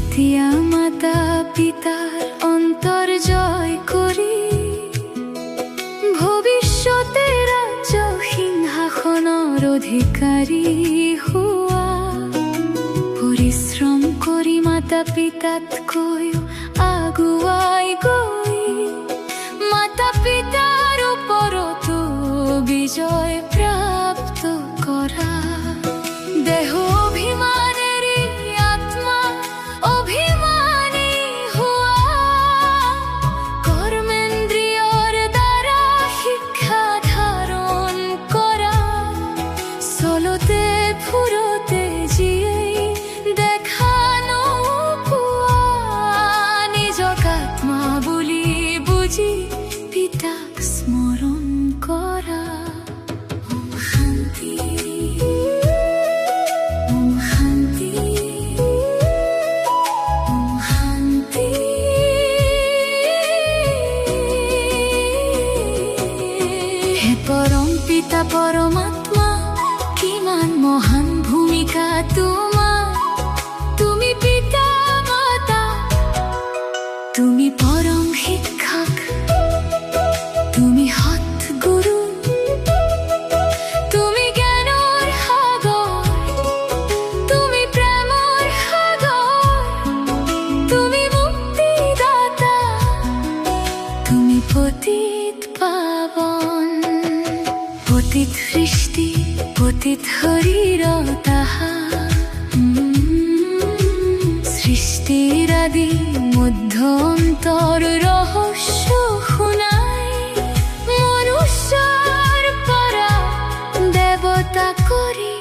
এতিয়া মাতা পিতাৰ অন্তৰ জয় কৰি ভৱিষ্যতে ৰাজ্য সিংহাসনৰ অধিকাৰী হোৱা। পৰিশ্ৰম কৰি মাতা পিতাতকৈও আগুৱাই গৈ মাতা পিতাৰ ওপৰতো বিজয় প্ৰাপ্ত কৰা। দেহ অভিমানেৰে আত্মা অভিমানী হোৱা, কৰ্মেন্দ্ৰিয়ৰ দ্বাৰা শিক্ষা ধাৰণ কৰা। চলতে ফুৰোতে যিয়েই দেখা নোপোৱা, নিজক আত্মা বুলি বুজি পিতাক স্মৰণ কৰা। শান্তি পৰম পিতা পৰমাত্মা, কিমান মহান ভূমিকা তোমাৰ। তুমি পিতা মাতা, তুমি পৰম শিক্ষক, তুমি সৎ গুৰু, তুমি জ্ঞানৰ সাগৰ, তুমি প্ৰেমৰ সাগৰ, তুমি মুক্তিদাতা, তুমি পতিত পাৱন। পতিত সৃষ্টি পতিত শৰীৰ তাহা, সৃষ্টিৰ আদি মধ্য অন্তৰ ৰহস্য শুনাই মনুষ্যৰ পৰা দেৱতা কৰি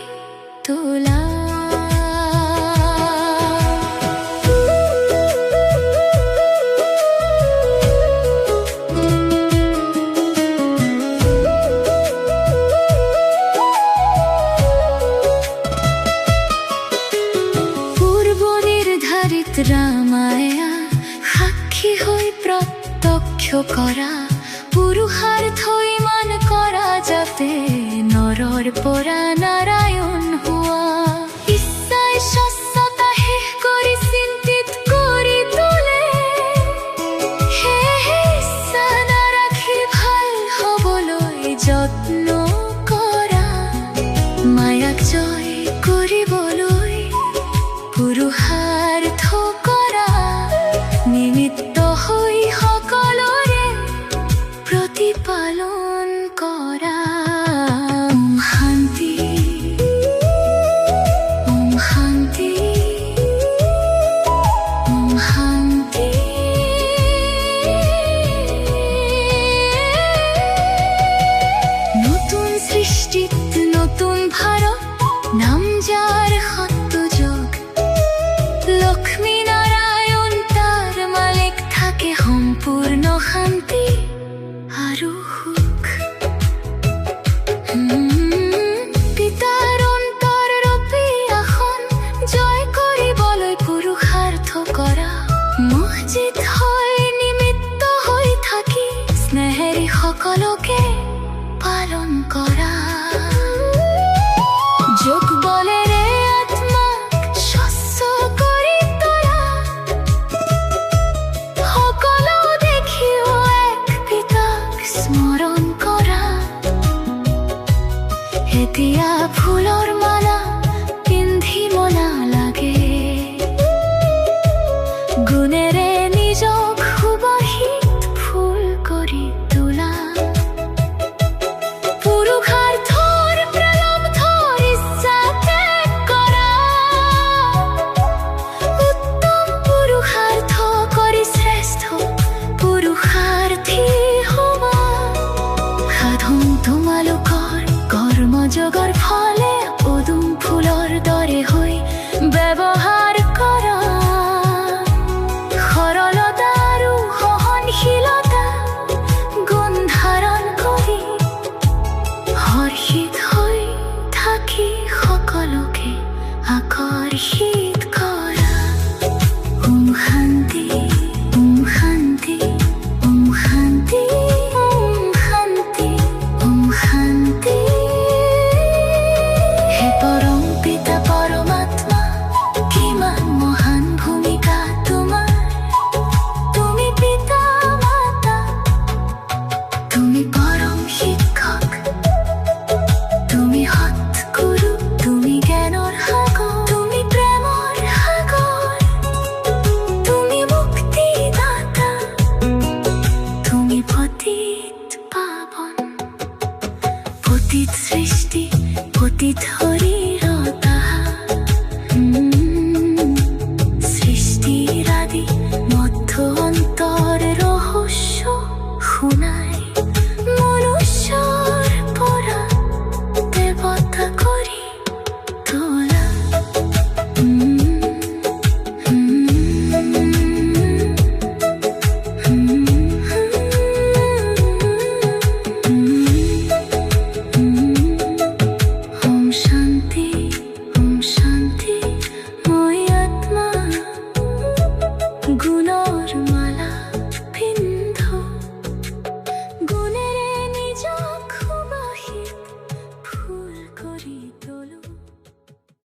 তোলা। ৰামায়া সাক্ষী হৈ প্ৰত্যক্ষ কৰা, পুৰুষাৰ্থ ইমান কৰা যাতে নৰৰ পৰা নাৰায়ণ হোৱা। ইচ্ছাই স্বচ্ছতা শেষ কৰি চিন্তিত কৰি তোলে, সেয়েহে ইচ্ছা নাৰাখি ভাল হ'বলৈ যত্ন কৰা। মায়াক জয় কৰিবলৈ পুৰুষাৰ্থ কৰা, নিমিত্ত হৈ সকলোৰে প্ৰতিপালন কৰা। শান্তি শান্তি শান্তি। নতুন সৃষ্টিত নতুন ভাৰত, নাম যাৰ সত্য যোগ। লক্ষ্মী নাৰায়ণ তাৰ মালিক, থাকে সম্পূৰ্ণ শান্তি আৰু সুখ। পিতাৰ অন্তৰ ৰূপী আসন জয় কৰিবলৈ পুৰুষাৰ্থ কৰা। মছজিদ হৈ নিমিত্ত হৈ থাকি স্নেহেৰে সকলোকে পালন কৰা। যোগ বলেৰে আত্মাক স্বচ্ছ কৰি তোলা, সকলো দেখিও এক পিতাক স্মৰণ কৰা। এতিয়া ফুলৰ মালা পিন্ধিব নালাগে, গুণেৰে